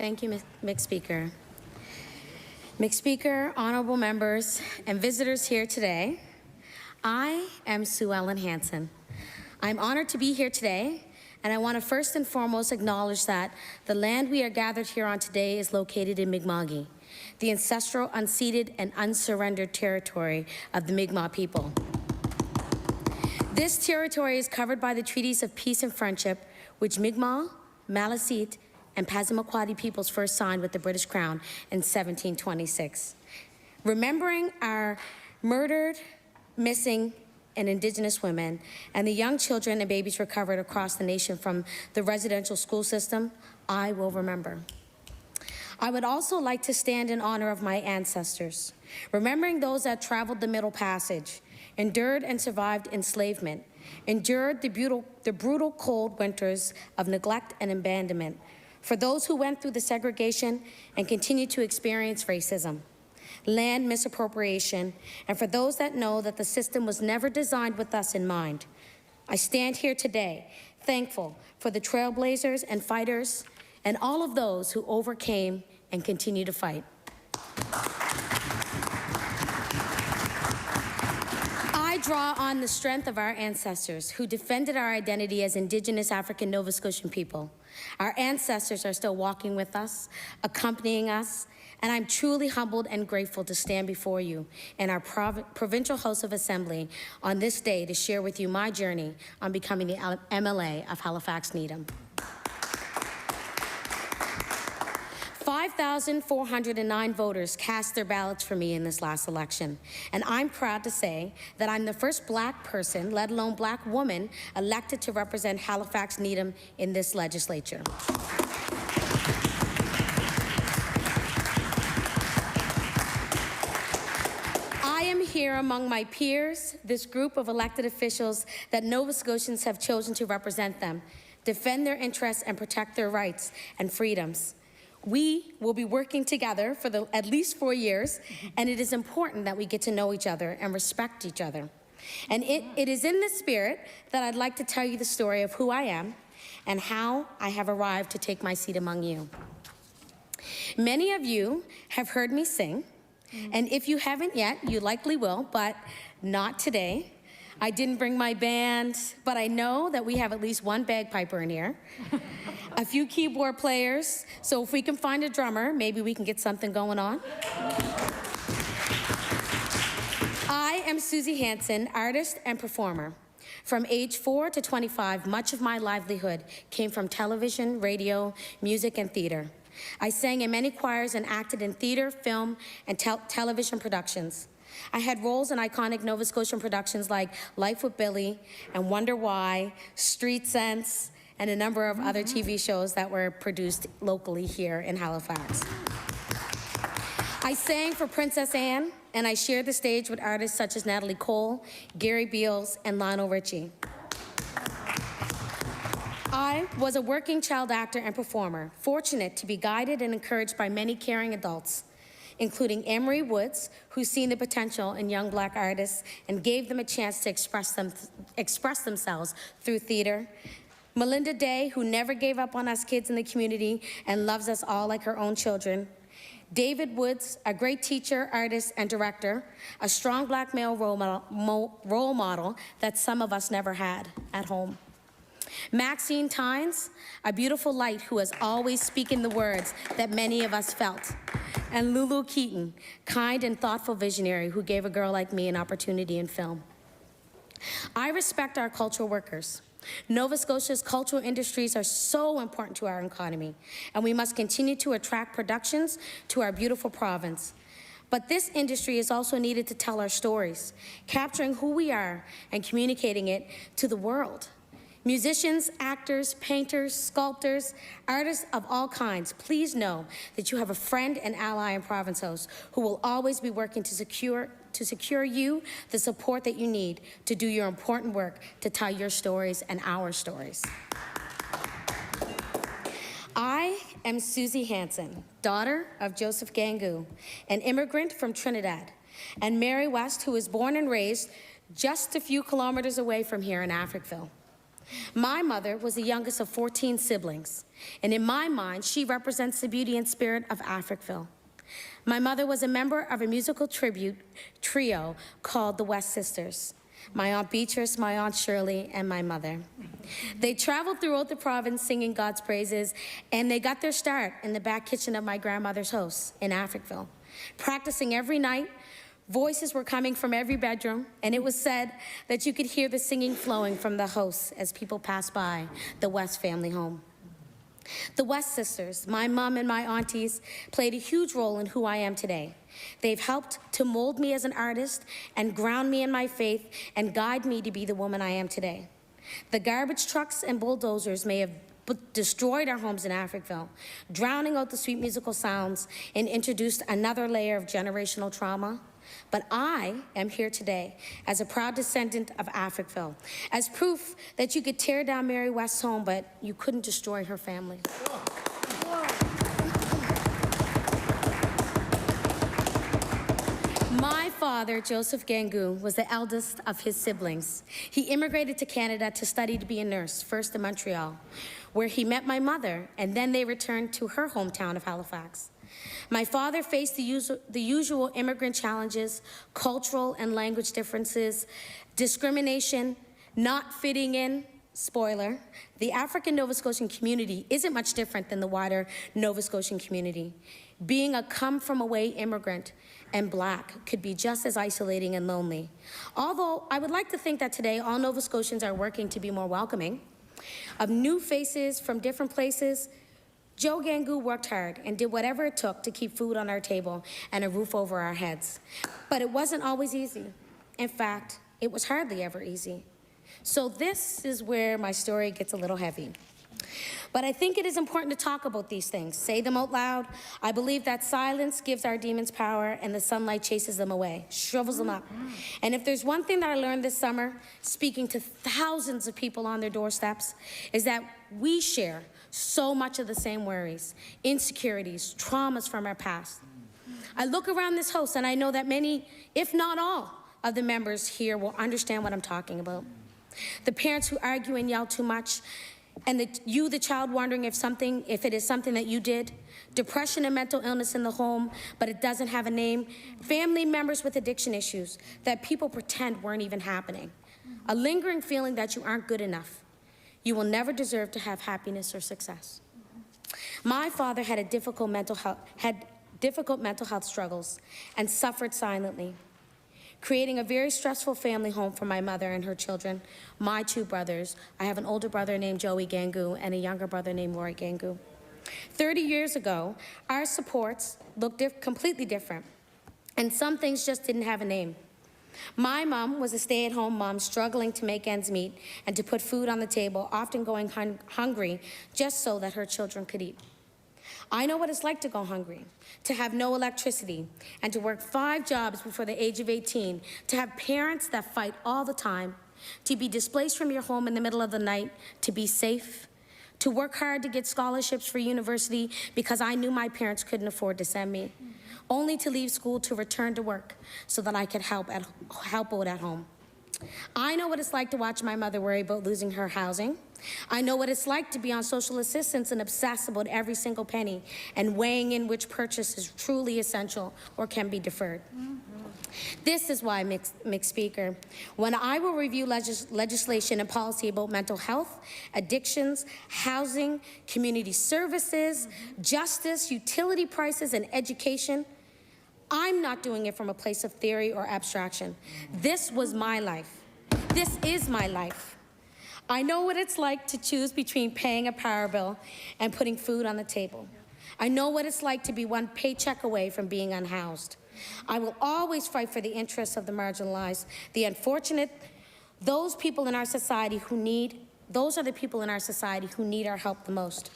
Thank you, Mixed Speaker. Mixed Speaker, honorable members, and visitors here today, I am Suzy Hansen. I'm honored to be here today, and I want to first and foremost acknowledge that the land we are gathered here on today is located in Mi'kmaq, the ancestral, unceded, and unsurrendered territory of the Mi'kmaq people. This territory is covered by the treaties of peace and friendship, which Mi'kmaq, Maliseet, and Passamaquoddy peoples first signed with the British Crown in 1726. Remembering our murdered, missing, and Indigenous women, and the young children and babies recovered across the nation from the residential school system, I will remember. I would also like to stand in honor of my ancestors, remembering those that traveled the Middle Passage, endured and survived enslavement, endured the brutal cold winters of neglect and abandonment, for those who went through the segregation and continue to experience racism, land misappropriation, and for those that know that the system was never designed with us in mind. I stand here today thankful for the trailblazers and fighters and all of those who overcame and continue to fight. I draw on the strength of our ancestors who defended our identity as Indigenous African Nova Scotian people. Our ancestors are still walking with us, accompanying us, and I'm truly humbled and grateful to stand before you in our Provincial House of Assembly on this day to share with you my journey on becoming the MLA of Halifax Needham. 5,409 voters cast their ballots for me in this last election, and I'm proud to say that I'm the first Black person, let alone Black woman, elected to represent Halifax Needham in this legislature. I am here among my peers, this group of elected officials that Nova Scotians have chosen to represent them, defend their interests and protect their rights and freedoms. We will be working together for at least 4 years, and it is important that we get to know each other and respect each other. And it is in this spirit that I'd like to tell you the story of who I am and how I have arrived to take my seat among you. Many of you have heard me sing, and if you haven't yet, you likely will, but not today. I didn't bring my band, but I know that we have at least one bagpiper in here, a few keyboard players, so if we can find a drummer, maybe we can get something going on. I am Suzy Hansen, artist and performer. From age 4 to 25, much of my livelihood came from television, radio, music, and theater. I sang in many choirs and acted in theater, film, and television productions. I had roles in iconic Nova Scotian productions like Life with Billy and Wonder Why, Street Sense, and a number of other TV shows that were produced locally here in Halifax. I sang for Princess Anne, and I shared the stage with artists such as Natalie Cole, Gary Beals, and Lionel Richie. I was a working child actor and performer, fortunate to be guided and encouraged by many caring adults, including Amory Woods, who's seen the potential in young Black artists and gave them a chance to express themselves through theater. Melinda Day, who never gave up on us kids in the community and loves us all like her own children. David Woods, a great teacher, artist, and director, a strong Black male role model that some of us never had at home. Maxine Tynes, a beautiful light who was always speaking the words that many of us felt. And Lulu Keaton, kind and thoughtful visionary who gave a girl like me an opportunity in film. I respect our cultural workers. Nova Scotia's cultural industries are so important to our economy, and we must continue to attract productions to our beautiful province. But this industry is also needed to tell our stories, capturing who we are and communicating it to the world. Musicians, actors, painters, sculptors, artists of all kinds, please know that you have a friend and ally in Province House who will always be working to secure you the support that you need to do your important work to tell your stories and our stories. I am Suzy Hansen, daughter of Joseph Gangu, an immigrant from Trinidad, and Mary West, who was born and raised just a few kilometers away from here in Africville. My mother was the youngest of 14 siblings, and in my mind, she represents the beauty and spirit of Africville. My mother was a member of a musical tribute trio called the West Sisters. My Aunt Beatrice, my Aunt Shirley, and my mother. They traveled throughout the province singing God's praises, and they got their start in the back kitchen of my grandmother's house in Africville. Practicing every night, voices were coming from every bedroom, and it was said that you could hear the singing flowing from the house as people passed by the West family home. The West Sisters, my mom and my aunties, played a huge role in who I am today. They've helped to mold me as an artist and ground me in my faith and guide me to be the woman I am today. The garbage trucks and bulldozers may have destroyed our homes in Africville, drowning out the sweet musical sounds and introduced another layer of generational trauma. But I am here today as a proud descendant of Africville, as proof that you could tear down Mary West's home, but you couldn't destroy her family. My father, Joseph Gangu, was the eldest of his siblings. He immigrated to Canada to study to be a nurse, first in Montreal, where he met my mother, and then they returned to her hometown of Halifax. My father faced the usual immigrant challenges, cultural and language differences, discrimination, not fitting in. Spoiler, the African Nova Scotian community isn't much different than the wider Nova Scotian community. Being a come-from-away immigrant and Black could be just as isolating and lonely. Although I would like to think that today all Nova Scotians are working to be more welcoming of new faces from different places. Joe Gangu worked hard and did whatever it took to keep food on our table and a roof over our heads. But it wasn't always easy. In fact, it was hardly ever easy. So this is where my story gets a little heavy. But I think it is important to talk about these things, say them out loud. I believe that silence gives our demons power and the sunlight chases them away, shrivels them up. And if there's one thing that I learned this summer, speaking to thousands of people on their doorsteps, is that we share so much of the same worries, insecurities, traumas from our past. I look around this house and I know that many, if not all, of the members here will understand what I'm talking about. The parents who argue and yell too much, and the child wondering if it is something that you did, depression and mental illness in the home, but it doesn't have a name, family members with addiction issues that people pretend weren't even happening, a lingering feeling that you aren't good enough. You will never deserve to have happiness or success. My father had difficult mental health struggles and suffered silently, creating a very stressful family home for my mother and her children, my two brothers. I have an older brother named Joey Gangu and a younger brother named Roy Gangu. 30 years ago, our supports looked completely different, and some things just didn't have a name. My mom was a stay-at-home mom struggling to make ends meet and to put food on the table, often going hungry just so that her children could eat. I know what it's like to go hungry, to have no electricity, and to work 5 jobs before the age of 18, to have parents that fight all the time, to be displaced from your home in the middle of the night, to be safe, to work hard to get scholarships for university because I knew my parents couldn't afford to send me, only to leave school to return to work so that I could help out at home. I know what it's like to watch my mother worry about losing her housing. I know what it's like to be on social assistance and obsess about every single penny and weighing in which purchase is truly essential or can be deferred. This is why, Mixed Speaker, when I will review legislation and policy about mental health, addictions, housing, community services, justice, utility prices, and education, I'm not doing it from a place of theory or abstraction. This was my life. This is my life. I know what it's like to choose between paying a power bill and putting food on the table. I know what it's like to be one paycheck away from being unhoused. I will always fight for the interests of the marginalized, the unfortunate, those people in our society who need, those are the people in our society who need our help the most.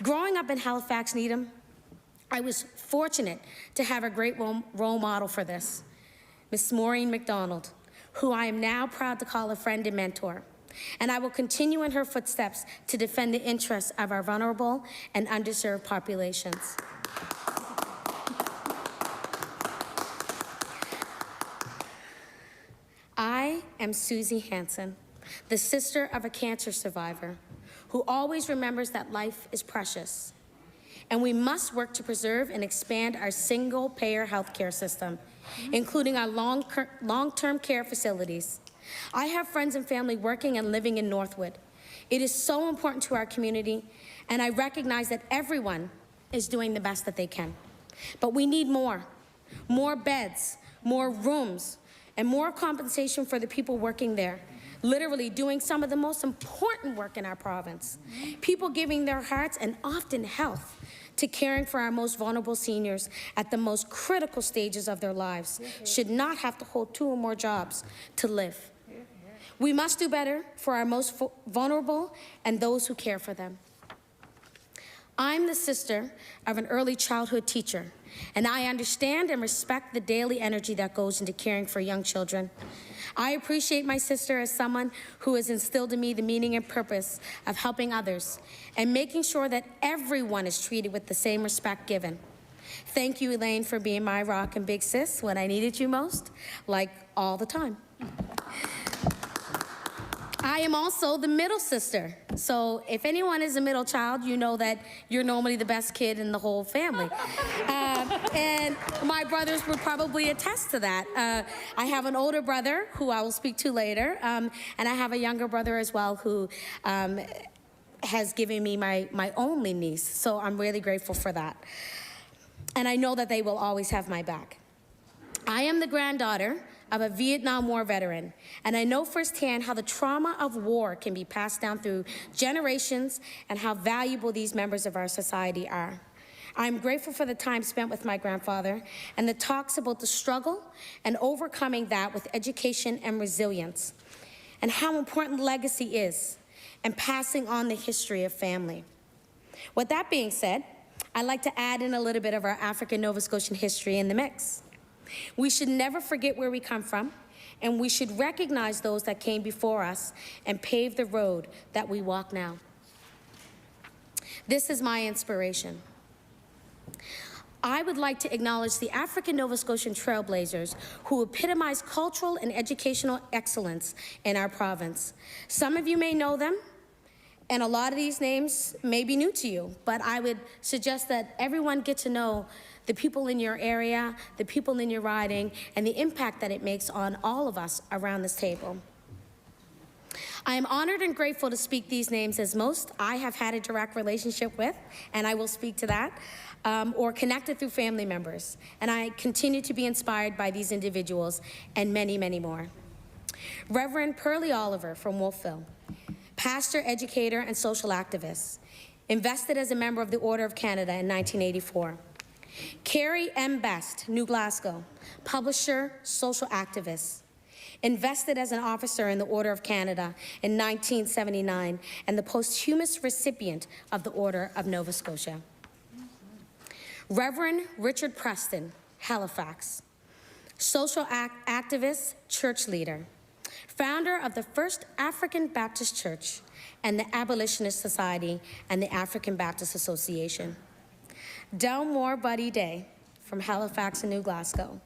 Growing up in Halifax, Needham, I was fortunate to have a great role model for this, Miss Maureen McDonald, who I am now proud to call a friend and mentor. And I will continue in her footsteps to defend the interests of our vulnerable and underserved populations. I am Suzy Hansen. the sister of a cancer survivor, who always remembers that life is precious. And we must work to preserve and expand our single-payer healthcare system, including our long-term care facilities. I have friends and family working and living in Northwood. It is so important to our community, and I recognize that everyone is doing the best that they can. But we need more beds, more rooms, and more compensation for the people working there, literally doing some of the most important work in our province. People giving their hearts and often health to caring for our most vulnerable seniors at the most critical stages of their lives should not have to hold 2 or more jobs to live. We must do better for our most vulnerable and those who care for them. I'm the sister of an early childhood teacher, and I understand and respect the daily energy that goes into caring for young children. I appreciate my sister as someone who has instilled in me the meaning and purpose of helping others and making sure that everyone is treated with the same respect given. Thank you, Elaine, for being my rock and big sis when I needed you most, like all the time. I am also the middle sister. So if anyone is a middle child, you know that you're normally the best kid in the whole family. And my brothers would probably attest to that. I have an older brother who I will speak to later, and I have a younger brother as well who has given me my only niece. So I'm really grateful for that. And I know that they will always have my back. I am the granddaughter of a Vietnam War veteran, and I know firsthand how the trauma of war can be passed down through generations and how valuable these members of our society are. I'm grateful for the time spent with my grandfather and the talks about the struggle and overcoming that with education and resilience, and how important legacy is and passing on the history of family. With that being said, I'd like to add in a little bit of our African Nova Scotian history in the mix. We should never forget where we come from, and we should recognize those that came before us and pave the road that we walk now. This is my inspiration. I would like to acknowledge the African Nova Scotian trailblazers who epitomize cultural and educational excellence in our province. Some of you may know them, and a lot of these names may be new to you, but I would suggest that everyone get to know the people in your area, the people in your riding, and the impact that it makes on all of us around this table. I am honored and grateful to speak these names, as most I have had a direct relationship with, and I will speak to that, or connected through family members. And I continue to be inspired by these individuals and many, many more. Reverend Pearlie Oliver from Wolfville, pastor, educator, and social activist, invested as a member of the Order of Canada in 1984. Carrie M. Best, New Glasgow, publisher, social activist, invested as an officer in the Order of Canada in 1979 and the posthumous recipient of the Order of Nova Scotia. Reverend Richard Preston, Halifax, social activist, church leader, founder of the First African Baptist Church and the Abolitionist Society and the African Baptist Association. Delmore Buddy Day from Halifax and New Glasgow,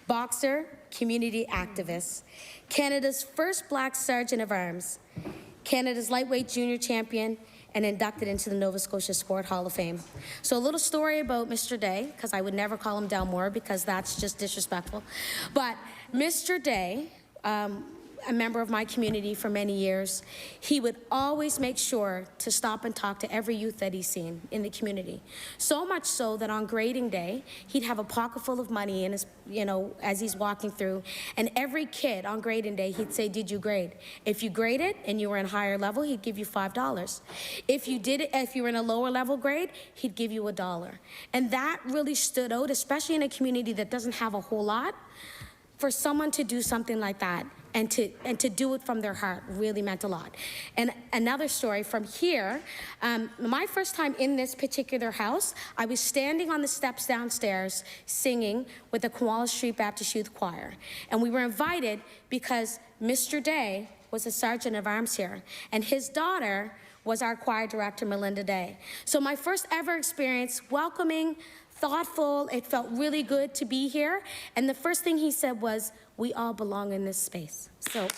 boxer, community activist, Canada's first Black Sergeant of Arms, Canada's lightweight junior champion, and inducted into the Nova Scotia Sport Hall of Fame. So a little story about Mr. Day, because I would never call him Delmore because that's just disrespectful. But Mr. Day, a member of my community for many years, he would always make sure to stop and talk to every youth that he's seen in the community. So much so that on grading day, he'd have a pocket full of money in his, as he's walking through, and every kid on grading day, he'd say, "Did you grade?" If you graded and you were in a higher level, he'd give you $5. If you were in a lower level grade, he'd give you $1. And that really stood out, especially in a community that doesn't have a whole lot. For someone to do something like that and to do it from their heart really meant a lot. And another story from here, my first time in this particular house, I was standing on the steps downstairs singing with the Koala Street Baptist Youth Choir. And we were invited because Mr. Day was a sergeant of arms here, and his daughter was our choir director, Melinda Day. So my first ever experience, welcoming, thoughtful, it felt really good to be here. And the first thing he said was, "We all belong in this space." So,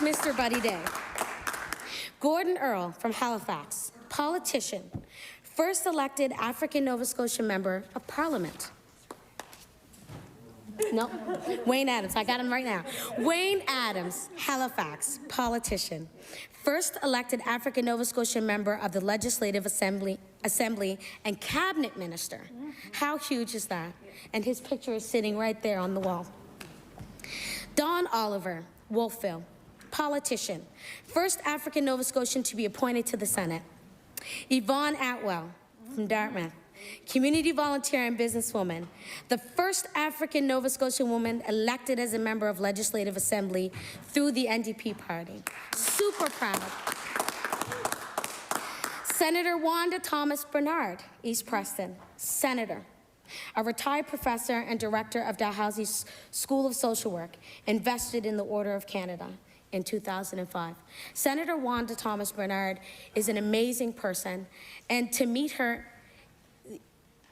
Mr. Buddy Day. Gordon Earl from Halifax, politician, first elected African Nova Scotian member of Parliament. No, Wayne Adams, I got him right now. Wayne Adams, Halifax, politician, first elected African Nova Scotian member of the Legislative Assembly and cabinet minister. How huge is that? And his picture is sitting right there on the wall. Don Oliver, Wolfville, politician, first African Nova Scotian to be appointed to the Senate. Yvonne Atwell from Dartmouth, community volunteer and businesswoman, the first African Nova Scotian woman elected as a member of Legislative Assembly through the NDP party. Super proud. Senator Wanda Thomas Bernard, East Preston, senator, a retired professor and director of Dalhousie School of Social Work, invested in the Order of Canada in 2005. Senator Wanda Thomas Bernard is an amazing person, and to meet her,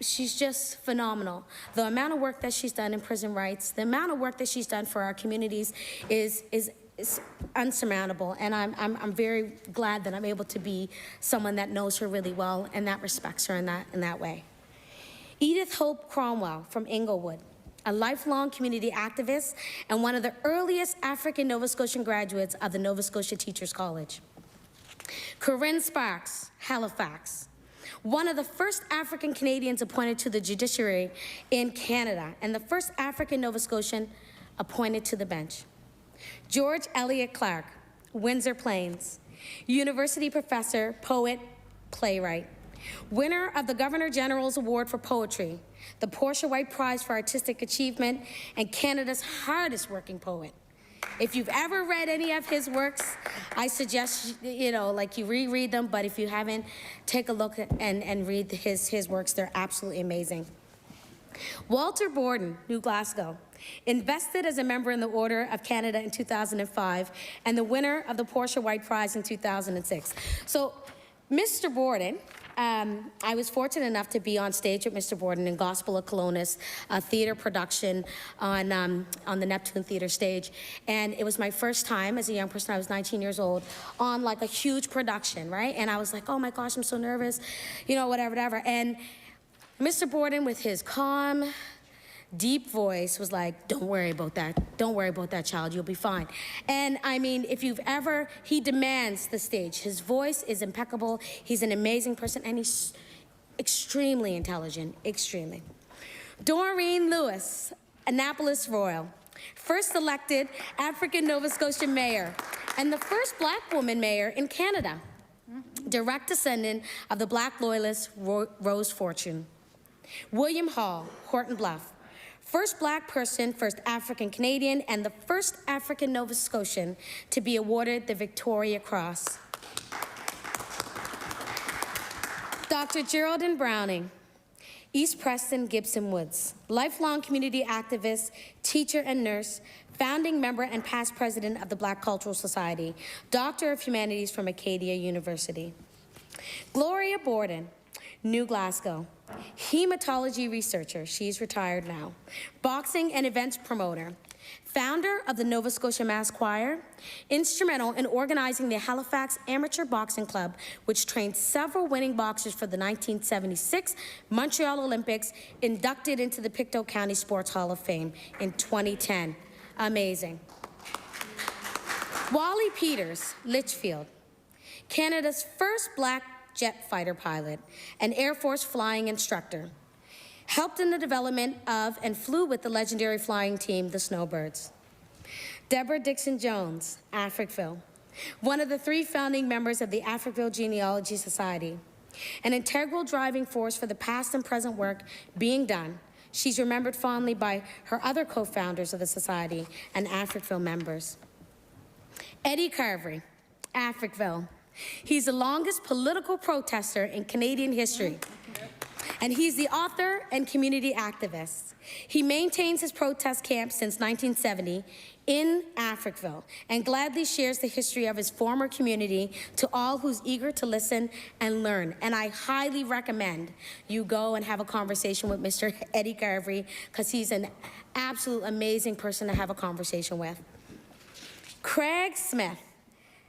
she's just phenomenal. The amount of work that she's done in prison rights, the amount of work that she's done for our communities is unsurmountable, and I'm very glad that I'm able to be someone that knows her really well and that respects her in that way. Edith Hope Cromwell from Inglewood, a lifelong community activist and one of the earliest African Nova Scotian graduates of the Nova Scotia Teachers College. Corinne Sparks, Halifax, one of the first African Canadians appointed to the judiciary in Canada and the first African Nova Scotian appointed to the bench. George Elliott Clark, Windsor Plains, university professor, poet, playwright, winner of the Governor General's Award for Poetry, the Portia White Prize for Artistic Achievement, and Canada's hardest working poet. If you've ever read any of his works, I suggest, you reread them, but if you haven't, take a look and read his works. They're absolutely amazing. Walter Borden, New Glasgow, invested as a member in the Order of Canada in 2005 and the winner of the Portia White Prize in 2006. So, Mr. Borden, I was fortunate enough to be on stage with Mr. Borden in Gospel of Colonus, a theater production on the Neptune Theater stage. And it was my first time as a young person, I was 19 years old, on like a huge production, right? And I was like, oh my gosh, I'm so nervous, whatever. And Mr. Borden, with his calm, deep voice, was like, don't worry about that. Don't worry about that, child. You'll be fine. And I mean, he demands the stage. His voice is impeccable. He's an amazing person, and he's extremely intelligent, extremely. Doreen Lewis, Annapolis Royal, first elected African Nova Scotian mayor, and the first Black woman mayor in Canada. Direct descendant of the Black loyalist Rose Fortune. William Hall, Horton Bluff, first Black person, first African Canadian, and the first African Nova Scotian to be awarded the Victoria Cross. Dr. Geraldine Browning, East Preston, Gibson Woods, lifelong community activist, teacher and nurse, founding member and past president of the Black Cultural Society, Doctor of Humanities from Acadia University. Gloria Borden, New Glasgow, hematology researcher, she's retired now, boxing and events promoter, founder of the Nova Scotia Mass Choir, instrumental in organizing the Halifax Amateur Boxing Club, which trained several winning boxers for the 1976 Montreal Olympics, inducted into the Pictou County Sports Hall of Fame in 2010. Amazing. Wally Peters, Litchfield, Canada's first Black jet fighter pilot, an Air Force flying instructor, helped in the development of and flew with the legendary flying team, the Snowbirds. Deborah Dixon Jones, Africville, one of the 3 founding members of the Africville Genealogy Society, an integral driving force for the past and present work being done. She's remembered fondly by her other co-founders of the society and Africville members. Eddie Carvery, Africville. He's the longest political protester in Canadian history, and he's the author and community activist. He maintains his protest camp since 1970 in Africville and gladly shares the history of his former community to all who's eager to listen and learn. And I highly recommend you go and have a conversation with Mr. Eddie Carvery, because he's an absolute amazing person to have a conversation with. Craig Smith,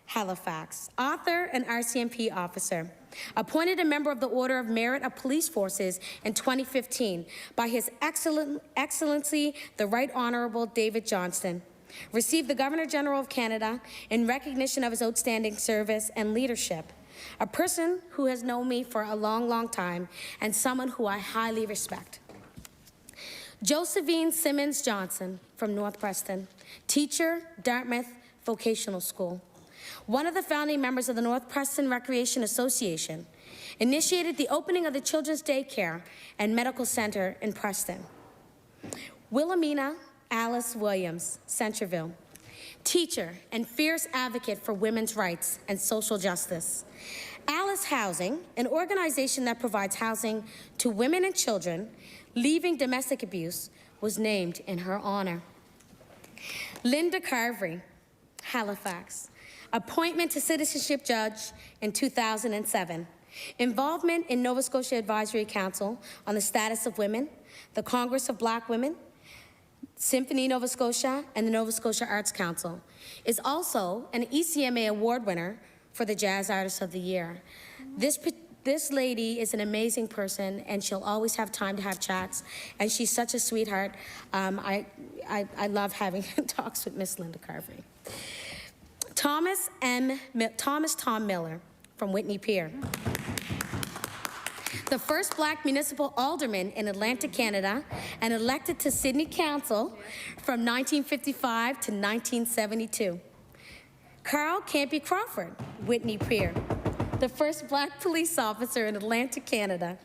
Halifax, author and RCMP officer, appointed a member of the Order of Merit of Police Forces in 2015 by His Excellency the Right Honourable David Johnston. Received the Governor General of Canada in recognition of his outstanding service and leadership. A person who has known me for a long, long time and someone who I highly respect. Josephine Simmons Johnson from North Preston, teacher, Dartmouth Vocational School. One of the founding members of the North Preston Recreation Association, initiated the opening of the Children's Daycare and Medical Center in Preston. Wilhelmina Alice Williams, Centreville, teacher and fierce advocate for women's rights and social justice. Alice Housing, an organization that provides housing to women and children leaving domestic abuse, was named in her honor. Linda Carvery, Halifax, appointment to citizenship judge in 2007. Involvement in Nova Scotia Advisory Council on the Status of Women, the Congress of Black Women, Symphony Nova Scotia, and the Nova Scotia Arts Council. Is also an ECMA award winner for the Jazz Artist of the Year. This lady is an amazing person, and she'll always have time to have chats, and she's such a sweetheart. I love having talks with Miss Linda Carvery. Thomas Tom Miller from Whitney Pier. The first Black municipal alderman in Atlantic Canada and elected to Sydney Council from 1955 to 1972. Carl Campy Crawford, Whitney Pier. The first Black police officer in Atlantic Canada.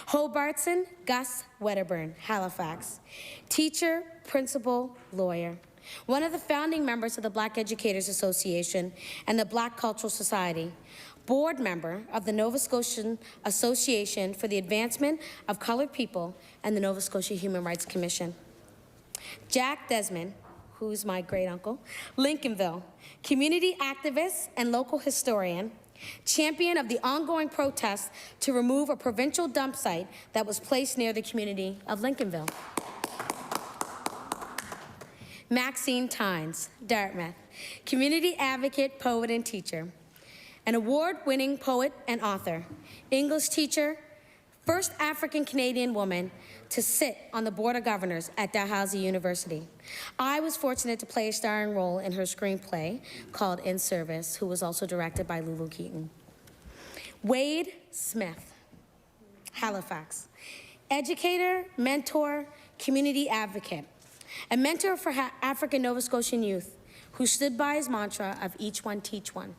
Hobartson Gus Wedderburn, Halifax. Teacher, principal, lawyer. One of the founding members of the Black Educators Association and the Black Cultural Society. Board member of the Nova Scotian Association for the Advancement of Colored People and the Nova Scotia Human Rights Commission. Jack Desmond, who's my great uncle, Lincolnville, community activist and local historian, champion of the ongoing protests to remove a provincial dump site that was placed near the community of Lincolnville. Maxine Tynes, Dartmouth, community advocate, poet, and teacher. An award-winning poet and author, English teacher, first African-Canadian woman to sit on the Board of Governors at Dalhousie University. I was fortunate to play a starring role in her screenplay called In Service, who was also directed by Lulu Keaton. Wade Smith, Halifax, educator, mentor, community advocate, a mentor for African Nova Scotian youth who stood by his mantra of each one teach one.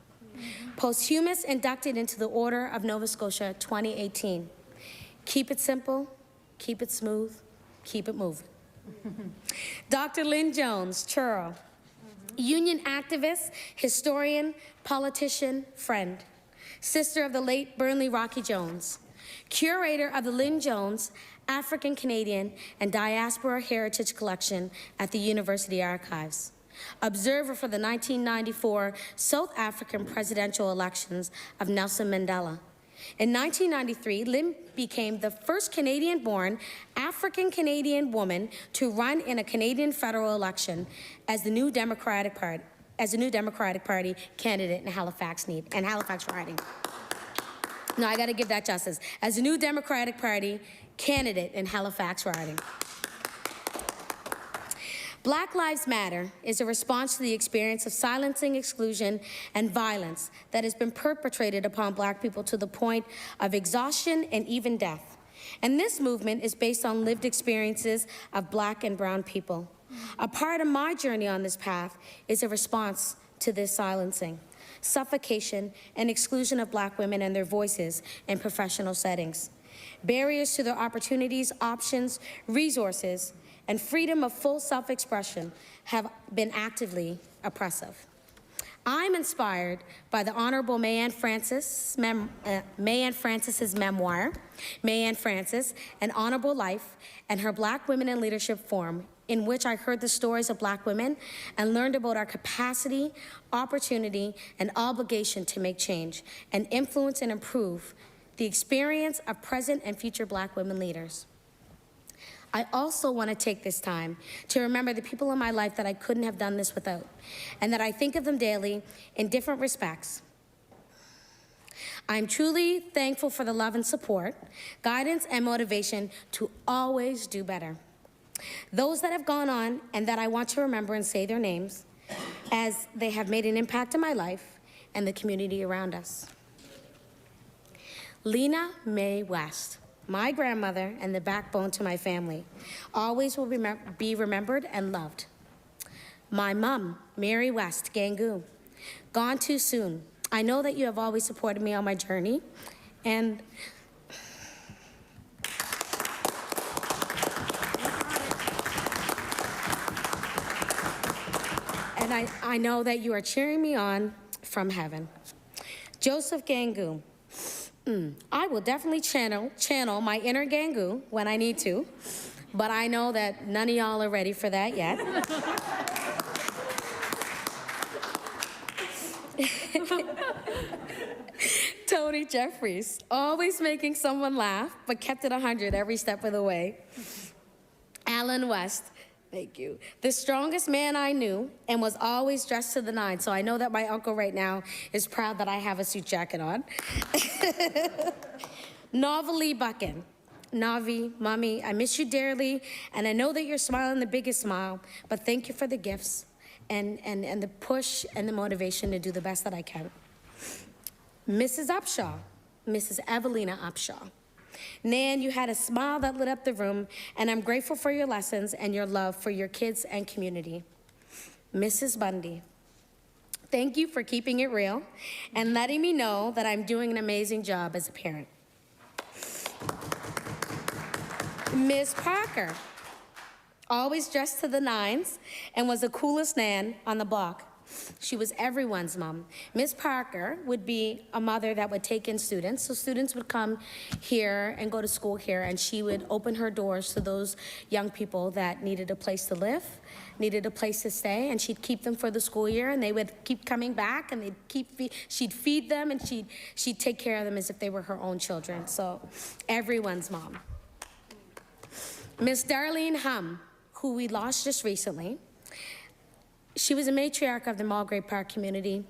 Posthumous inducted into the Order of Nova Scotia 2018. Keep it simple, keep it smooth, keep it moving. Dr. Lynn Jones, Churro, union activist, historian, politician, friend, sister of the late Burnley Rocky Jones, curator of the Lynn Jones African Canadian and Diaspora Heritage Collection at the University Archives. Observer for the 1994 South African presidential elections of Nelson Mandela. In 1993, Lynn became the first Canadian-born African-Canadian woman to run in a Canadian federal election as the new Democratic Party, candidate in Halifax riding. No, I got to give that justice. As the new Democratic Party candidate in Halifax riding. Black Lives Matter is a response to the experience of silencing, exclusion, and violence that has been perpetrated upon Black people to the point of exhaustion and even death. And this movement is based on lived experiences of Black and brown people. A part of my journey on this path is a response to this silencing, suffocation, and exclusion of Black women and their voices in professional settings. Barriers to their opportunities, options, resources, and freedom of full self-expression have been actively oppressive. I'm inspired by the Honorable Mayanne Francis's memoir, Mayanne Francis, An Honorable Life, and her Black Women in Leadership Forum, in which I heard the stories of Black women and learned about our capacity, opportunity, and obligation to make change and influence and improve the experience of present and future Black women leaders. I also want to take this time to remember the people in my life that I couldn't have done this without, and that I think of them daily in different respects. I'm truly thankful for the love and support, guidance, and motivation to always do better. Those that have gone on and that I want to remember and say their names, as they have made an impact in my life and the community around us. Lena Mae West, my grandmother and the backbone to my family, always will be remembered and loved. My mom, Mary West Gangu, gone too soon. I know that you have always supported me on my journey, and I know that you are cheering me on from heaven. Joseph Gangu. I will definitely channel my inner Gangu when I need to, but I know that none of y'all are ready for that yet. Tony Jeffries, always making someone laugh, but kept it 100 every step of the way. Alan West, thank you. The strongest man I knew and was always dressed to the nines, so I know that my uncle right now is proud that I have a suit jacket on. Novalee Buchan. Navi, Mommy, I miss you dearly, and I know that you're smiling the biggest smile, but thank you for the gifts and the push and the motivation to do the best that I can. Mrs. Upshaw, Mrs. Evelina Upshaw. Nan, you had a smile that lit up the room, and I'm grateful for your lessons and your love for your kids and community. Mrs. Bundy, thank you for keeping it real and letting me know that I'm doing an amazing job as a parent. Ms. Parker, always dressed to the nines and was the coolest Nan on the block. She was everyone's mom. Ms. Parker would be a mother that would take in students. So students would come here and go to school here, and she would open her doors to those young people that needed a place to live, needed a place to stay, and she'd keep them for the school year, and they would keep coming back, and she'd feed them, and she'd take care of them as if they were her own children. So everyone's mom. Miss Darlene Hum, who we lost just recently. She was a matriarch of the Mulgrave Park community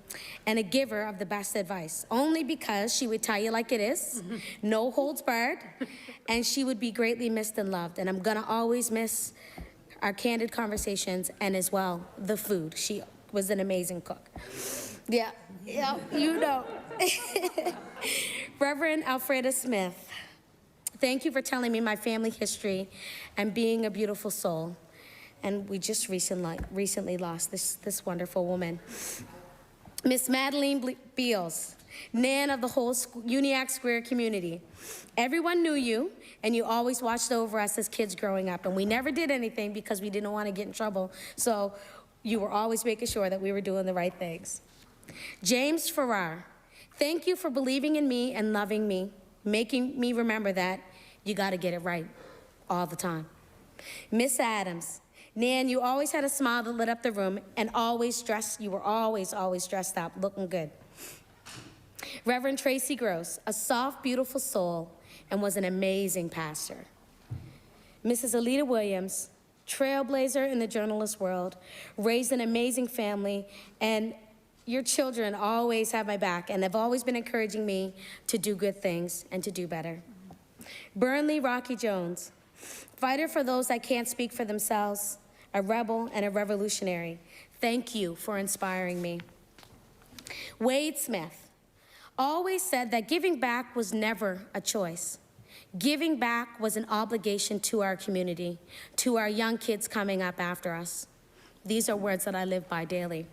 and a giver of the best advice, only because she would tell you like it is, no holds barred, and she would be greatly missed and loved. And I'm gonna always miss our candid conversations and as well, the food. She was an amazing cook. Yeah, you know. Reverend Alfreda Smith, thank you for telling me my family history and being a beautiful soul. And we just recently lost this wonderful woman. Miss Madeline Beals, Nan of the whole Uniac Square community. Everyone knew you, and you always watched over us as kids growing up, and we never did anything because we didn't want to get in trouble, so you were always making sure that we were doing the right things. James Farrar, thank you for believing in me and loving me, making me remember that you got to get it right all the time. Miss Adams, Nan, you always had a smile that lit up the room and you were always dressed up, looking good. Reverend Tracy Gross, a soft, beautiful soul, and was an amazing pastor. Mrs. Alita Williams, trailblazer in the journalist world, raised an amazing family, and your children always have my back and have always been encouraging me to do good things and to do better. Burnley Rocky Jones, fighter for those that can't speak for themselves, a rebel and a revolutionary. Thank you for inspiring me. Wade Smith always said that giving back was never a choice. Giving back was an obligation to our community, to our young kids coming up after us. These are words that I live by daily.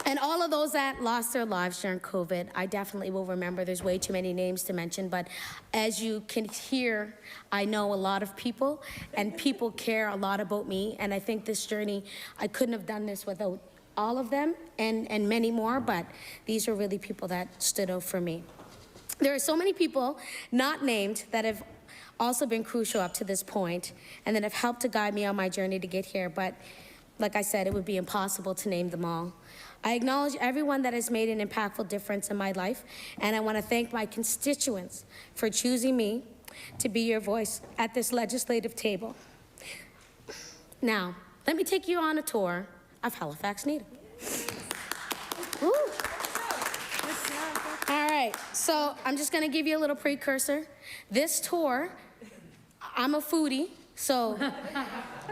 And all of those that lost their lives during COVID, I definitely will remember. There's way too many names to mention, but as you can hear, I know a lot of people, and people care a lot about me, and I think this journey, I couldn't have done this without all of them, and many more, but these are really people that stood out for me. There are so many people not named that have also been crucial up to this point, and that have helped to guide me on my journey to get here, but like I said, it would be impossible to name them all. I acknowledge everyone that has made an impactful difference in my life, and I want to thank my constituents for choosing me to be your voice at this legislative table. Now, let me take you on a tour of Halifax, Needham. Woo. All right, so I'm just gonna give you a little precursor. This tour, I'm a foodie, so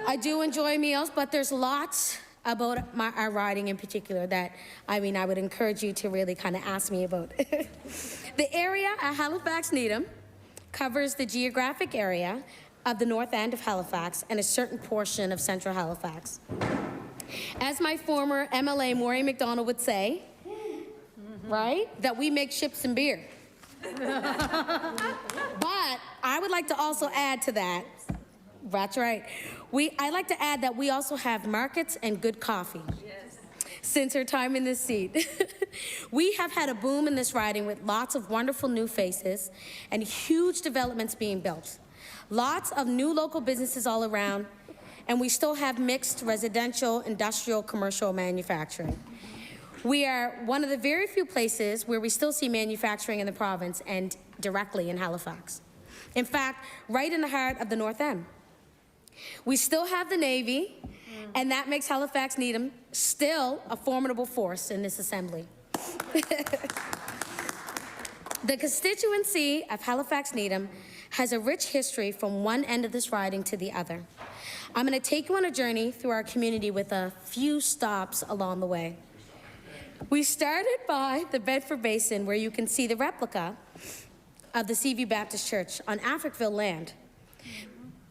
I do enjoy meals, but there's lots about our riding in particular that, I would encourage you to really kind of ask me about. The area at Halifax Needham covers the geographic area of the north end of Halifax and a certain portion of central Halifax. As my former MLA, Maureen McDonald, would say, right, that we make ships and beer. But I would like to also add to that, that's right, I'd like to add that we also have markets and good coffee. Yes. Since her time in this seat. We have had a boom in this riding with lots of wonderful new faces and huge developments being built. Lots of new local businesses all around, and we still have mixed residential, industrial, commercial manufacturing. We are one of the very few places where we still see manufacturing in the province and directly in Halifax. In fact, right in the heart of the North End. We still have the Navy, and that makes Halifax Needham still a formidable force in this assembly. The constituency of Halifax Needham has a rich history from one end of this riding to the other. I'm going to take you on a journey through our community with a few stops along the way. We started by the Bedford Basin, where you can see the replica of the Seaview Baptist Church on Africville land.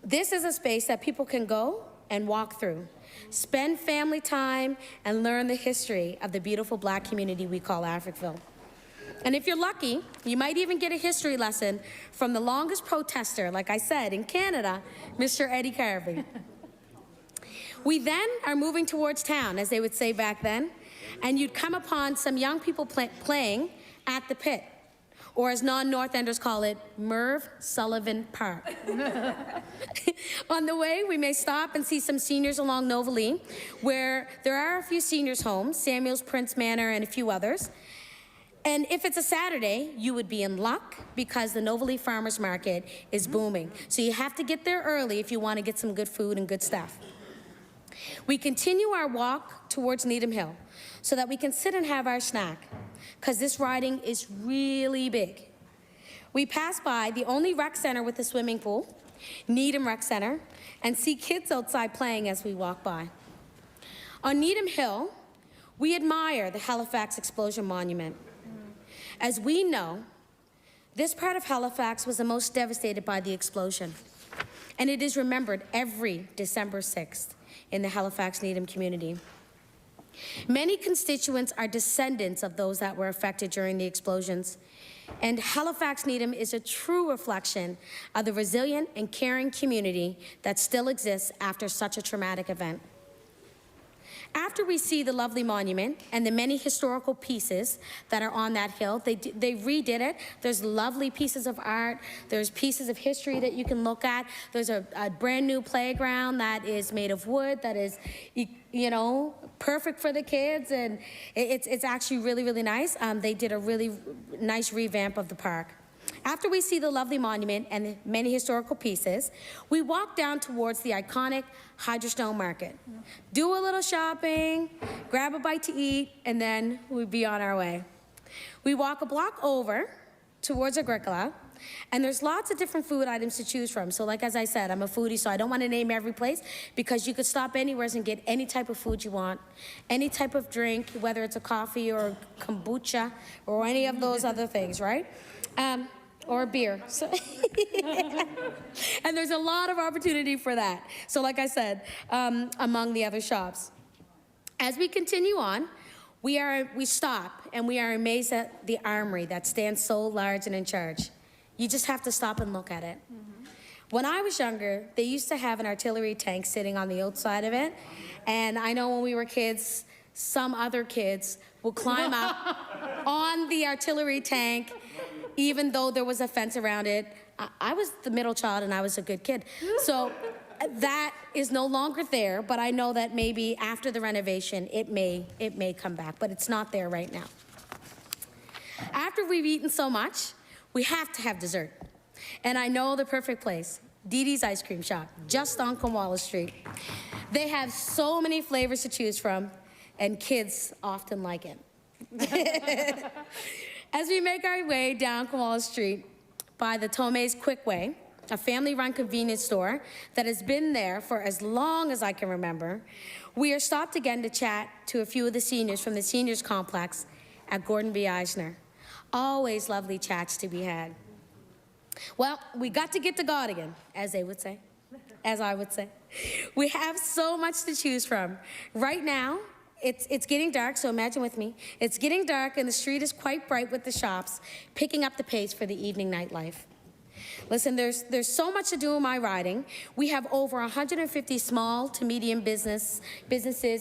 This is a space that people can go and walk through, spend family time, and learn the history of the beautiful Black community we call Africville. And if you're lucky, you might even get a history lesson from the longest protester, like I said, in Canada, Mr. Eddie Carvey. We then are moving towards town, as they would say back then, and you'd come upon some young people playing at the pit, or as non-North Enders call it, Merv Sullivan Park. On the way, we may stop and see some seniors along Novalee, where there are a few seniors' homes, Samuel's Prince Manor and a few others. And if it's a Saturday, you would be in luck because the Novalee Farmers Market is booming. So you have to get there early if you want to get some good food and good stuff. We continue our walk towards Needham Hill so that we can sit and have our snack, because this riding is really big. We pass by the only rec center with a swimming pool, Needham Rec Center, and see kids outside playing as we walk by. On Needham Hill, we admire the Halifax Explosion Monument. As we know, this part of Halifax was the most devastated by the explosion, and it is remembered every December 6th in the Halifax Needham community. Many constituents are descendants of those that were affected during the explosions, and Halifax Needham is a true reflection of the resilient and caring community that still exists after such a traumatic event. After we see the lovely monument and the many historical pieces that are on that hill, they redid it. There's lovely pieces of art. There's pieces of history that you can look at. There's a brand new playground that is made of wood, that is, you know, perfect for the kids, and it's actually really, really nice. They did a really nice revamp of the park. After we see the lovely monument and the many historical pieces, we walk down towards the iconic Hydrostone Market. Do a little shopping, grab a bite to eat, and then we'd be on our way. We walk a block over towards Agricola, and there's lots of different food items to choose from. So like as I said, I'm a foodie, so I don't want to name every place, because you could stop anywhere and get any type of food you want, any type of drink, whether it's a coffee or kombucha or any of those other things, right? Or a beer. So and there's a lot of opportunity for that. So like I said, among the other shops. As we continue on, we stop and we are amazed at the armory that stands so large and in charge. You just have to stop and look at it. When I was younger, they used to have an artillery tank sitting on the outside of it. And I know when we were kids, some other kids would climb up on the artillery tank, even though there was a fence around it. I was the middle child and I was a good kid. So that is no longer there, but I know that maybe after the renovation, it may come back, but it's not there right now. After we've eaten so much, we have to have dessert. And I know the perfect place, Dee Dee's Ice Cream Shop, just on Cornwallis Street. They have so many flavors to choose from, and kids often like it. As we make our way down Cornwallis Street by the Tomei's Quick Way, a family-run convenience store that has been there for as long as I can remember, we are stopped again to chat to a few of the seniors from the seniors complex at Gordon B. Eisner. Always lovely chats to be had. Well, we got to get to God again, as they would say, as I would say. We have so much to choose from. Right now, it's getting dark, so imagine with me. It's getting dark and the street is quite bright with the shops, picking up the pace for the evening nightlife. Listen, there's so much to do in my riding. We have over 150 small to medium businesses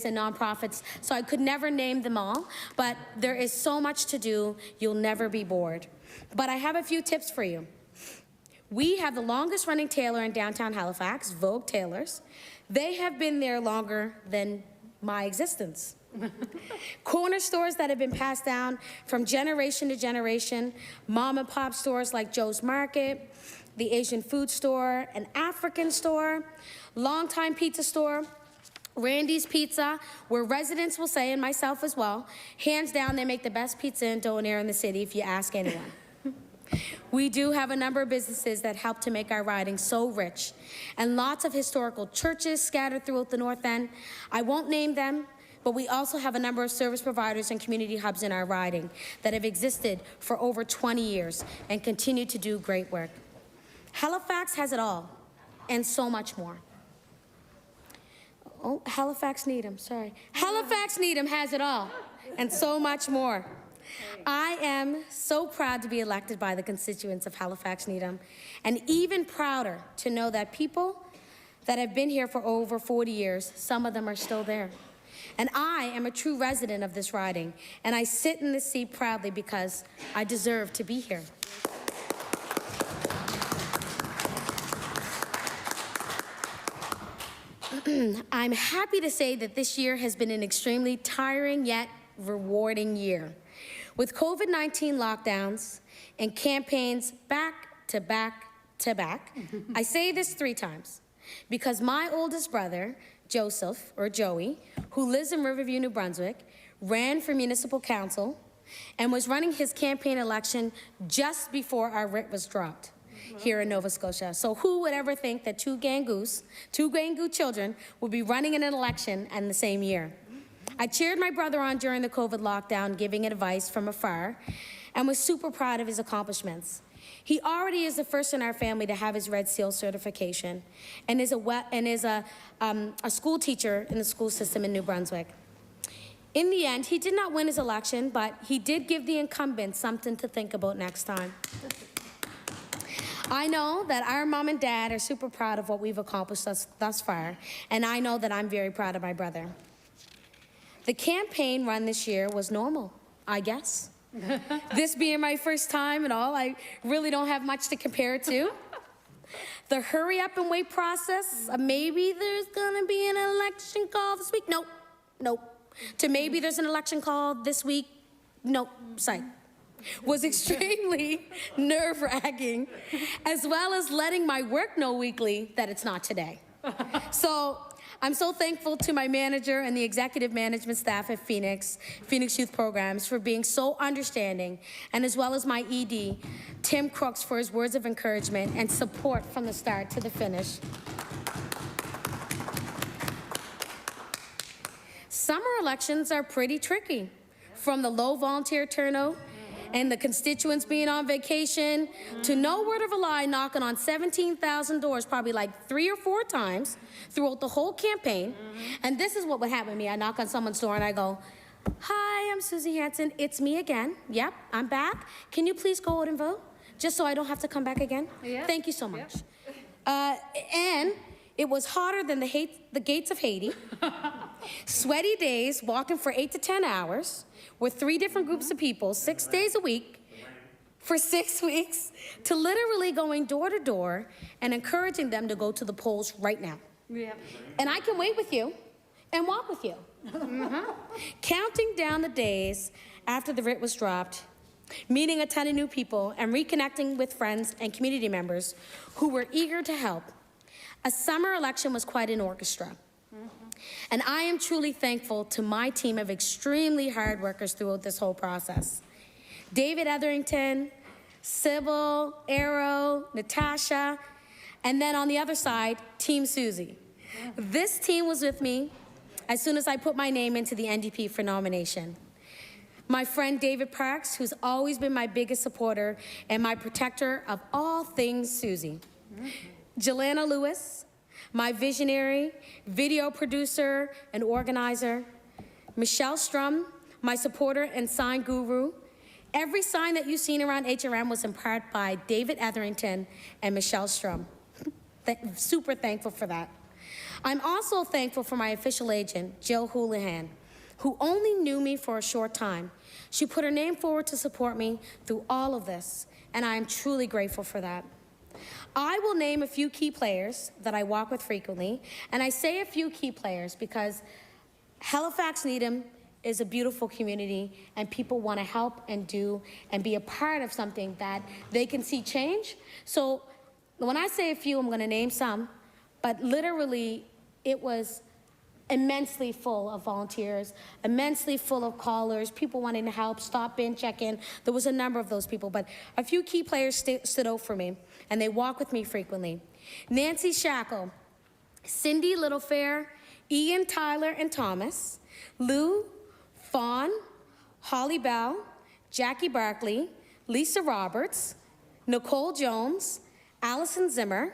and nonprofits, so I could never name them all, but there is so much to do, you'll never be bored. But I have a few tips for you. We have the longest running tailor in downtown Halifax, Vogue Tailors. They have been there longer than my existence. Corner stores that have been passed down from generation to generation, mom and pop stores like Joe's Market, the Asian food store, an African store, longtime pizza store, Randy's Pizza, where residents will say, and myself as well, hands down they make the best pizza and donair in the city if you ask anyone. We do have a number of businesses that help to make our riding so rich, and lots of historical churches scattered throughout the North End. I won't name them, but we also have a number of service providers and community hubs in our riding that have existed for over 20 years and continue to do great work. Halifax has it all, and so much more. Oh, Halifax Needham, sorry. Halifax Needham has it all, and so much more. I am so proud to be elected by the constituents of Halifax Needham, and even prouder to know that people that have been here for over 40 years, some of them are still there. And I am a true resident of this riding, and I sit in this seat proudly because I deserve to be here. I'm happy to say that this year has been an extremely tiring yet rewarding year. With COVID-19 lockdowns and campaigns back to back to back, I say this 3 times, because my oldest brother, Joseph, or Joey, who lives in Riverview, New Brunswick, ran for municipal council and was running his campaign election just before our writ was dropped here in Nova Scotia. So who would ever think that two Gangoos children would be running in an election in the same year? I cheered my brother on during the COVID lockdown, giving advice from afar, and was super proud of his accomplishments. He already is the first in our family to have his Red Seal certification, and is a school teacher in the school system in New Brunswick. In the end, he did not win his election, but he did give the incumbent something to think about next time. I know that our mom and dad are super proud of what we've accomplished thus far, and I know that I'm very proud of my brother. The campaign run this year was normal, I guess. This being my first time and all, I really don't have much to compare it to. The hurry up and wait process, maybe there's gonna be an election call this week, nope. To maybe there's an election call this week, nope, psych. Was extremely nerve-wracking, as well as letting my work know weekly that it's not today. So I'm so thankful to my manager and the executive management staff at Phoenix Youth Programs for being so understanding, and as well as my ED, Tim Crooks, for his words of encouragement and support from the start to the finish. Summer elections are pretty tricky, from the low volunteer turnout and the constituents being on vacation, to no word of a lie, knocking on 17,000 doors probably like 3 or 4 times throughout the whole campaign. And this is what would happen to me. I knock on someone's door and I go, "Hi, I'm Suzy Hansen. It's me again. Yep, I'm back. Can you please go out and vote? Just so I don't have to come back again? Yeah. Thank you so much." Yep. And it was hotter than the gates of Haiti. Sweaty days, walking for 8 to 10 hours with 3 different groups of people, 6 days a week, for 6 weeks, to literally going door to door and encouraging them to go to the polls right now. Yeah. And I can wait with you and walk with you. Counting down the days after the writ was dropped, meeting a ton of new people, and reconnecting with friends and community members who were eager to help. A summer election was quite an orchestra. And I am truly thankful to my team of extremely hard workers throughout this whole process. David Etherington, Sybil, Arrow, Natasha, and then on the other side, Team Suzy. This team was with me as soon as I put my name into the NDP for nomination. My friend David Parks, who's always been my biggest supporter and my protector of all things Suzy. Jelana Lewis, my visionary, video producer, and organizer. Michelle Strum, my supporter and sign guru. Every sign that you've seen around HRM was in part by David Etherington and Michelle Strum. Super thankful for that. I'm also thankful for my official agent, Jill Houlihan, who only knew me for a short time. She put her name forward to support me through all of this, and I am truly grateful for that. I will name a few key players that I walk with frequently, and I say a few key players because Halifax Needham is a beautiful community, and people want to help and do and be a part of something that they can see change. So when I say a few, I'm going to name some, but literally it was immensely full of volunteers, immensely full of callers, people wanting to help, stop in, check in. There was a number of those people, but a few key players stood out for me, and they walk with me frequently. Nancy Shackle, Cindy Littlefair, Ian, Tyler, and Thomas, Lou, Fawn, Holly Bell, Jackie Barkley, Lisa Roberts, Nicole Jones, Allison Zimmer,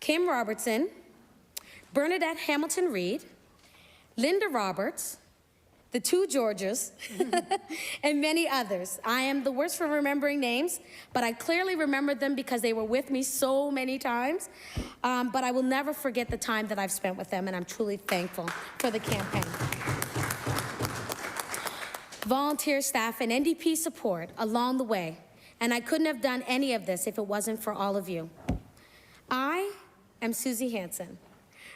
Kim Robertson, Bernadette Hamilton-Reed, Linda Roberts, the two Georges, and many others. I am the worst for remembering names, but I clearly remembered them because they were with me so many times. But I will never forget the time that I've spent with them, and I'm truly thankful for the campaign. Volunteer staff and NDP support along the way, and I couldn't have done any of this if it wasn't for all of you. I am Suzy Hansen,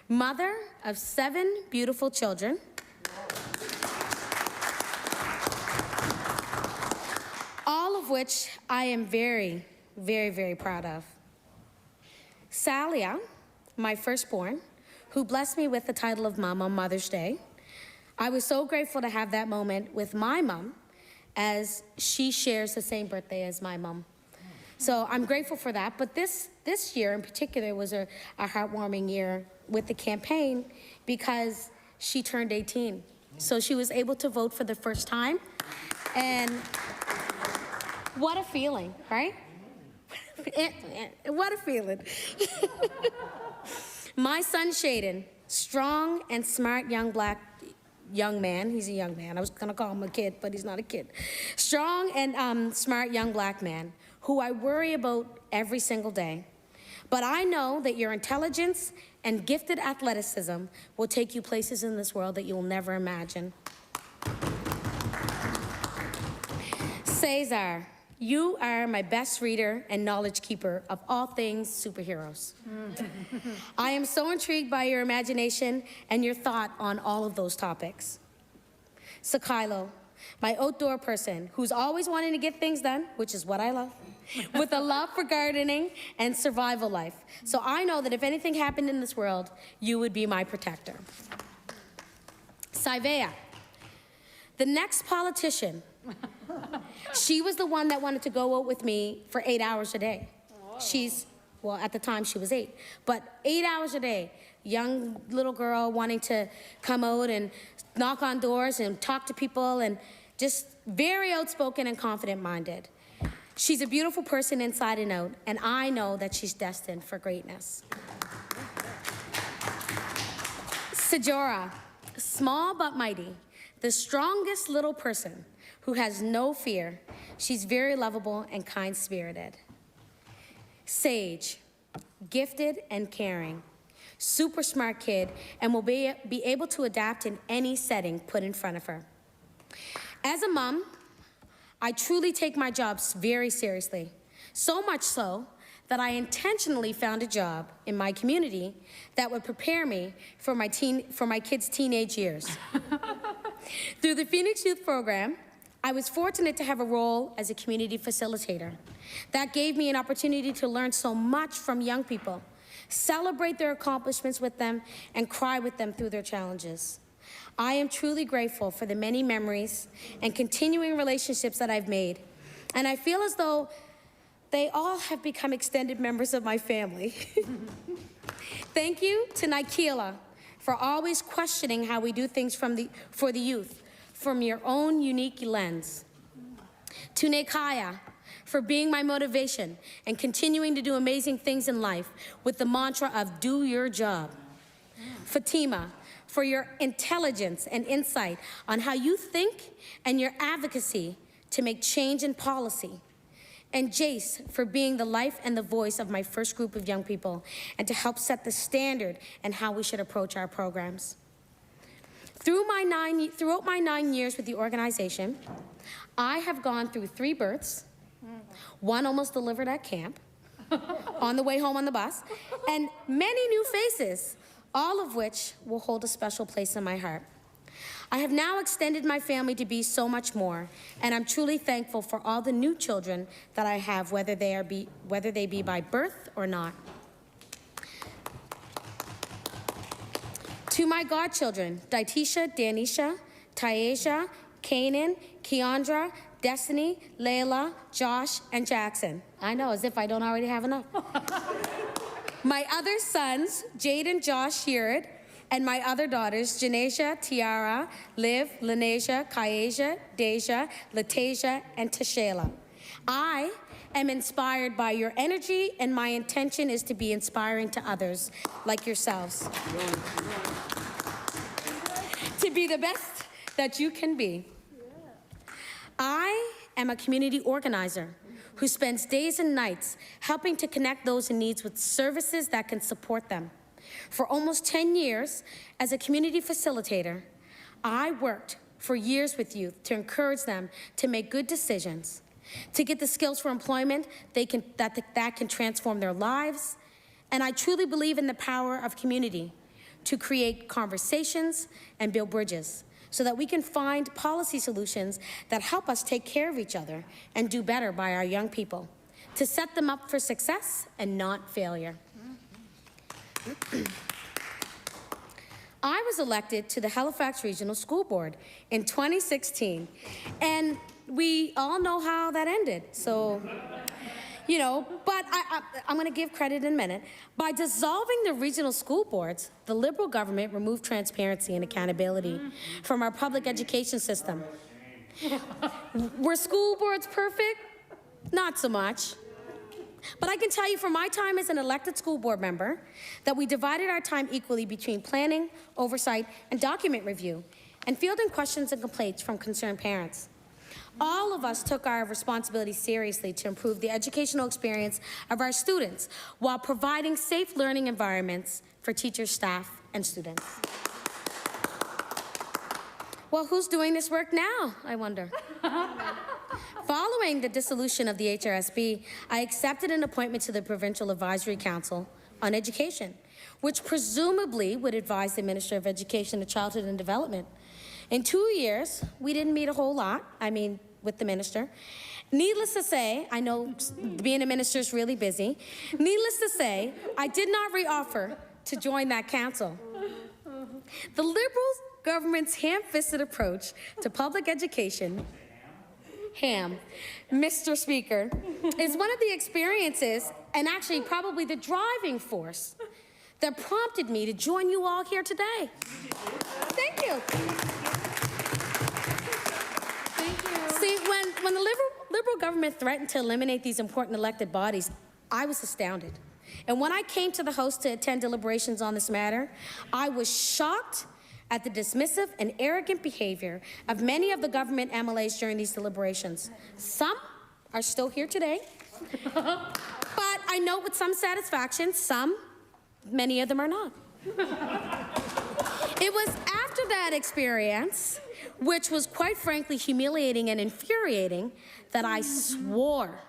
mother of 7 beautiful children, all of which I am very, very, very proud of. Salia, my firstborn, who blessed me with the title of Mom on Mother's Day. I was so grateful to have that moment with my mom, as she shares the same birthday as my mom. So I'm grateful for that, but this year in particular was a heartwarming year with the campaign because she turned 18. So she was able to vote for the first time, and what a feeling, right? What a feeling. My son Shaden, strong and smart young man, he's a young man. I was gonna call him a kid, but he's not a kid. Strong and smart young black man who I worry about every single day. But I know that your intelligence and gifted athleticism will take you places in this world that you will never imagine. Cesar, you are my best reader and knowledge keeper of all things superheroes. I am so intrigued by your imagination and your thought on all of those topics. Sakilo, my outdoor person who's always wanting to get things done, which is what I love, with a love for gardening and survival life. So I know that if anything happened in this world, you would be my protector. Saivea, the next politician. She was the one that wanted to go out with me for 8 hours a day. Whoa. Well, at the time she was 8, but 8 hours a day. Young little girl wanting to come out and knock on doors and talk to people, and just very outspoken and confident-minded. She's a beautiful person inside and out, and I know that she's destined for greatness. Sajora, small but mighty, the strongest little person who has no fear. She's very lovable and kind-spirited. Sage, gifted and caring, super smart kid, and will be able to adapt in any setting put in front of her. As a mom, I truly take my jobs very seriously, so much so that I intentionally found a job in my community that would prepare me for my kids' teenage years. Through the Phoenix Youth Program, I was fortunate to have a role as a community facilitator. That gave me an opportunity to learn so much from young people, celebrate their accomplishments with them, and cry with them through their challenges. I am truly grateful for the many memories and continuing relationships that I've made, and I feel as though they all have become extended members of my family. Thank you to Nikela for always questioning how we do things for the youth from your own unique lens. To Nekaya for being my motivation and continuing to do amazing things in life with the mantra of do your job. Fatima for your intelligence and insight on how you think and your advocacy to make change in policy. And Jace for being the life and the voice of my first group of young people and to help set the standard and how we should approach our programs. Throughout my 9 years with the organization, I have gone through 3 births, 1 almost delivered at camp, on the way home on the bus, and many new faces, all of which will hold a special place in my heart. I have now extended my family to be so much more, and I'm truly thankful for all the new children that I have, whether they be by birth or not. To my godchildren, Daitisha, Danisha, Taisha, Kanan, Keandra, Destiny, Layla, Josh, and Jackson. I know, as if I don't already have enough. My other sons, Jaden, Josh, Sheared, and my other daughters, Janesha, Tiara, Liv, Lanesha, Kaisha, Deja, Latasia, and Tashayla. I am inspired by your energy, and my intention is to be inspiring to others like yourselves. To be the best that you can be. I am a community organizer who spends days and nights helping to connect those in need with services that can support them. For almost 10 years, as a community facilitator, I worked for years with youth to encourage them to make good decisions, to get the skills for employment that can transform their lives. And I truly believe in the power of community to create conversations and build bridges so that we can find policy solutions that help us take care of each other and do better by our young people, to set them up for success and not failure. I was elected to the Halifax Regional School Board in 2016, and we all know how that ended, so, you know, but I'm going to give credit in a minute. By dissolving the regional school boards, the Liberal government removed transparency and accountability from our public education system. Were school boards perfect? Not so much. But I can tell you from my time as an elected school board member that we divided our time equally between planning, oversight, and document review, and fielding questions and complaints from concerned parents. All of us took our responsibility seriously to improve the educational experience of our students while providing safe learning environments for teachers, staff, and students. Well, who's doing this work now, I wonder? Following the dissolution of the HRSB, I accepted an appointment to the Provincial Advisory Council on Education, which presumably would advise the Minister of Education and Childhood and Development. In 2 years, we didn't meet a whole lot, with the minister. Needless to say, I know being a minister is really busy. Needless to say, I did not reoffer to join that council. The Liberal government's ham-fisted approach to public education, Mr. Speaker, is one of the experiences, and actually probably the driving force, that prompted me to join you all here today. Thank you. Thank you. See, when the Liberal government threatened to eliminate these important elected bodies, I was astounded. And when I came to the House to attend deliberations on this matter, I was shocked at the dismissive and arrogant behavior of many of the government MLAs during these deliberations. Some are still here today, but I note with some satisfaction, many of them are not. It was after that experience, which was quite frankly humiliating and infuriating, that I swore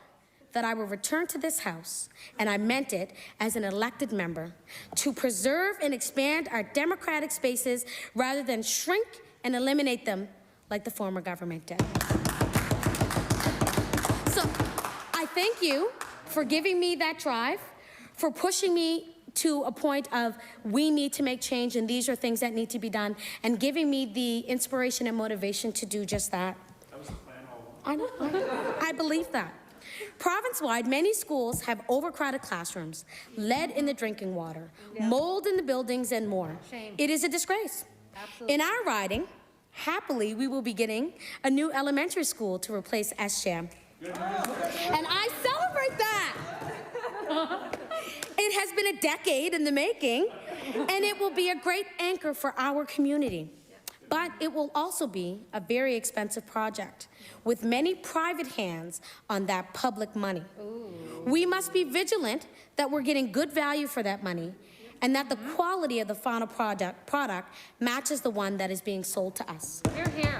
that I will return to this House, and I meant it as an elected member, to preserve and expand our democratic spaces rather than shrink and eliminate them like the former government did. thank you for giving me that drive, for pushing me to a point of we need to make change and these are things that need to be done, and giving me the inspiration and motivation to do just that. That was the plan all along. I know, I believe that. Province-wide, many schools have overcrowded classrooms, lead in the drinking water, mold in the buildings, and more. Shame. It is a disgrace. Absolutely. In our riding, happily, we will be getting a new elementary school to replace SJAM. And I celebrate that. It has been a decade in the making, and it will be a great anchor for our community. But it will also be a very expensive project with many private hands on that public money. Ooh. We must be vigilant that we're getting good value for that money and that the quality of the final product matches the one that is being sold to us. Hear, hear.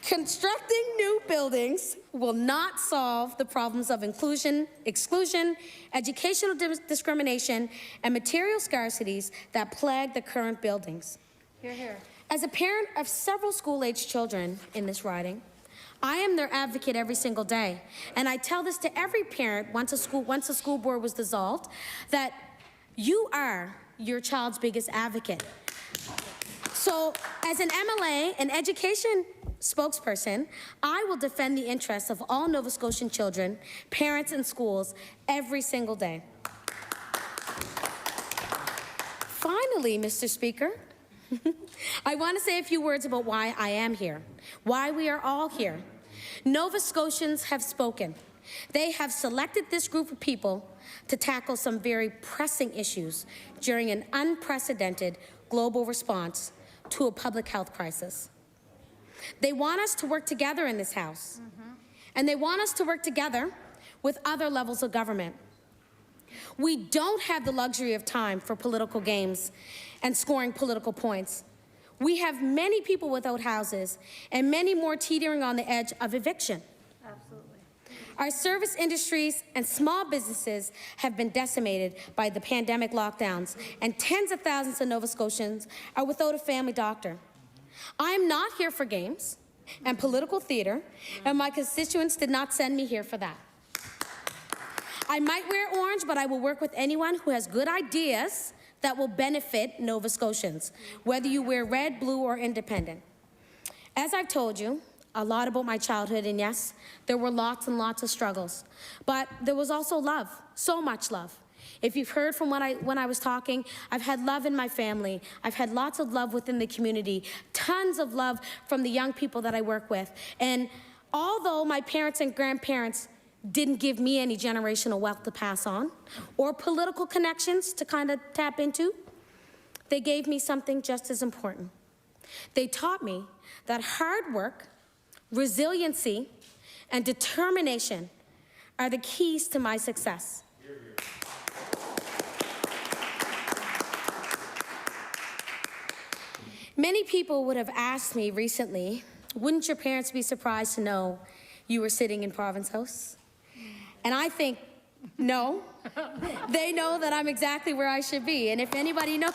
Constructing new buildings will not solve the problems of inclusion, exclusion, educational discrimination, and material scarcities that plague the current buildings. Hear, hear. As a parent of several school-aged children in this riding, I am their advocate every single day. And I tell this to every parent once a school board was dissolved, that you are your child's biggest advocate. So as an MLA, an education spokesperson, I will defend the interests of all Nova Scotian children, parents, and schools every single day. Finally, Mr. Speaker, I want to say a few words about why I am here, why we are all here. Nova Scotians have spoken. They have selected this group of people to tackle some very pressing issues during an unprecedented global response to a public health crisis. They want us to work together in this House, and they want us to work together with other levels of government. We don't have the luxury of time for political games and scoring political points. We have many people without houses and many more teetering on the edge of eviction. Absolutely. Our service industries and small businesses have been decimated by the pandemic lockdowns, and tens of thousands of Nova Scotians are without a family doctor. I am not here for games and political theater, and my constituents did not send me here for that. I might wear orange, but I will work with anyone who has good ideas that will benefit Nova Scotians, whether you wear red, blue, or independent. As I've told you a lot about my childhood, and yes, there were lots and lots of struggles, but there was also love, so much love. If you've heard from when I was talking, I've had love in my family. I've had lots of love within the community, tons of love from the young people that I work with. And although my parents and grandparents didn't give me any generational wealth to pass on or political connections to kind of tap into, they gave me something just as important. They taught me that hard work, resiliency, and determination are the keys to my success. Many people would have asked me recently, wouldn't your parents be surprised to know you were sitting in Province House? And I think, no. They know that I'm exactly where I should be. And if anybody knows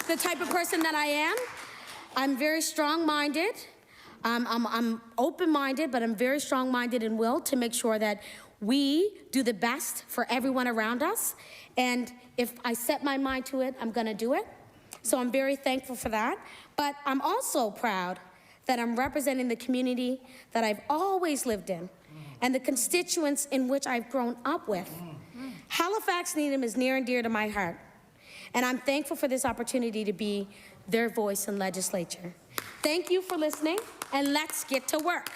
the type of person that I am, I'm very strong-minded. I'm open-minded, but I'm very strong-minded in will to make sure that we do the best for everyone around us. And if I set my mind to it, I'm going to do it. So I'm very thankful for that. But I'm also proud that I'm representing the community that I've always lived in and the constituents in which I've grown up with. Halifax Needham is near and dear to my heart, and I'm thankful for this opportunity to be their voice in legislature. Thank you for listening, and let's get to work.